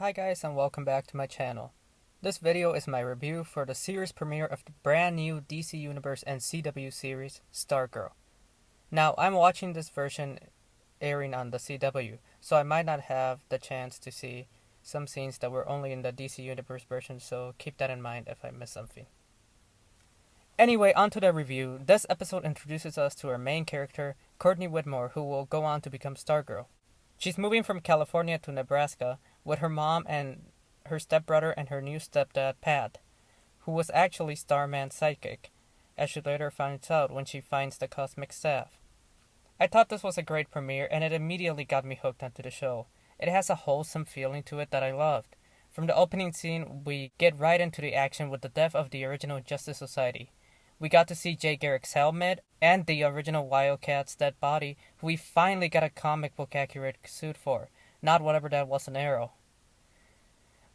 Hi guys and welcome back to my channel. This video is my review for the series premiere of the brand new DC Universe and CW series, Stargirl. Now, I'm watching this version airing on the CW, so I might not have the chance to see some scenes that were only in the DC Universe version, so keep that in mind if I miss something. Anyway, on to the review. This episode introduces us to our main character, Courtney Whitmore, who will go on to become Stargirl. She's moving from California to Nebraska with her mom and her stepbrother and her new stepdad, Pat, who was actually Starman's sidekick, as she later finds out when she finds the cosmic staff. I thought this was a great premiere, and it immediately got me hooked onto the show. It has a wholesome feeling to it that I loved. From the opening scene, we get right into the action with the death of the original Justice Society. We got to see Jay Garrick's helmet and the original Wildcat's dead body, who we finally got a comic book accurate suit for, not whatever that was an Arrow.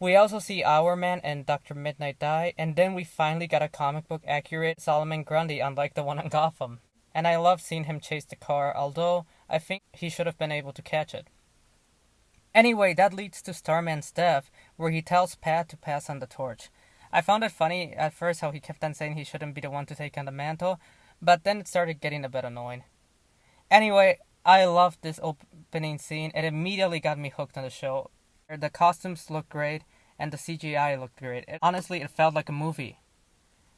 We also see Our Man and Dr. Midnight die, and then we finally got a comic book accurate Solomon Grundy, unlike the one on Gotham. And I love seeing him chase the car, although I think he should have been able to catch it. Anyway, that leads to Starman's death, where he tells Pat to pass on the torch. I found it funny at first how he kept on saying he shouldn't be the one to take on the mantle, but then it started getting a bit annoying. Anyway, I loved this opening scene. It immediately got me hooked on the show. The costumes looked great, and the CGI looked great. Honestly, it felt like a movie.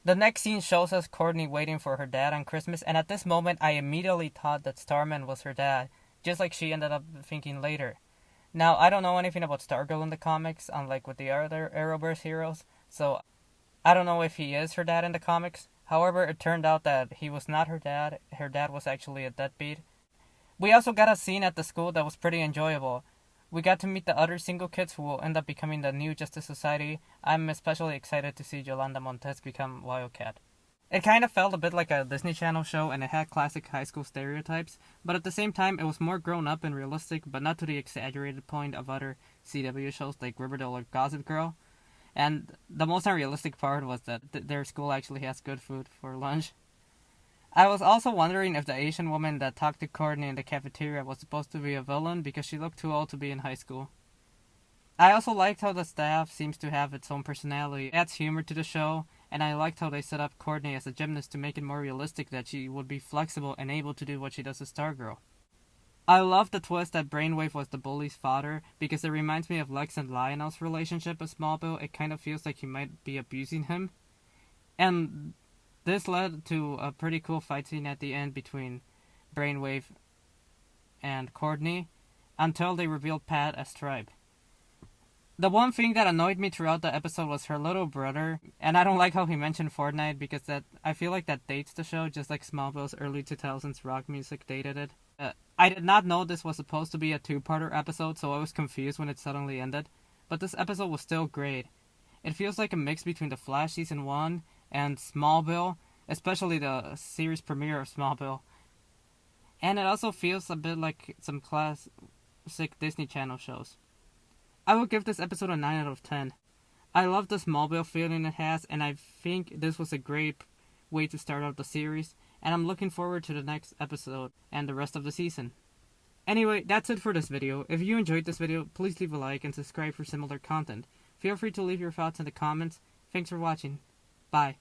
The next scene shows us Courtney waiting for her dad on Christmas, and at this moment I immediately thought that Starman was her dad, just like she ended up thinking later. Now, I don't know anything about Stargirl in the comics, unlike with the other Arrowverse heroes, so I don't know if he is her dad in the comics. However, it turned out that he was not her dad. Her dad was actually a deadbeat. We also got a scene at the school that was pretty enjoyable. We got to meet the other single kids who will end up becoming the new Justice Society. I'm especially excited to see Yolanda Montez become Wildcat. It kind of felt a bit like a Disney Channel show, and it had classic high school stereotypes, but at the same time it was more grown up and realistic, but not to the exaggerated point of other CW shows like Riverdale or Gossip Girl. And the most unrealistic part was that their school actually has good food for lunch. I was also wondering if the Asian woman that talked to Courtney in the cafeteria was supposed to be a villain because she looked too old to be in high school. I also liked how the staff seems to have its own personality. It adds humor to the show, and I liked how they set up Courtney as a gymnast to make it more realistic that she would be flexible and able to do what she does as Stargirl. I love the twist that Brainwave was the bully's father, because it reminds me of Lex and Lionel's relationship in Smallville. It kind of feels like he might be abusing him. And this led to a pretty cool fight scene at the end between Brainwave and Courtney, until they revealed Pat as Stripe. The one thing that annoyed me throughout the episode was her little brother, and I don't like how he mentioned Fortnite, because I feel like that dates the show just like Smallville's early 2000s rock music dated it. I did not know this was supposed to be a two-parter episode, so I was confused when it suddenly ended, but this episode was still great. It feels like a mix between The Flash Season 1 and Smallville, especially the series premiere of Smallville. And it also feels a bit like some classic Disney Channel shows. I will give this episode a 9 out of 10. I love the Smallville feeling it has, and I think this was a great way to start out the series, and I'm looking forward to the next episode and the rest of the season. Anyway, that's it for this video. If you enjoyed this video, please leave a like and subscribe for similar content. Feel free to leave your thoughts in the comments. Thanks for watching. Bye.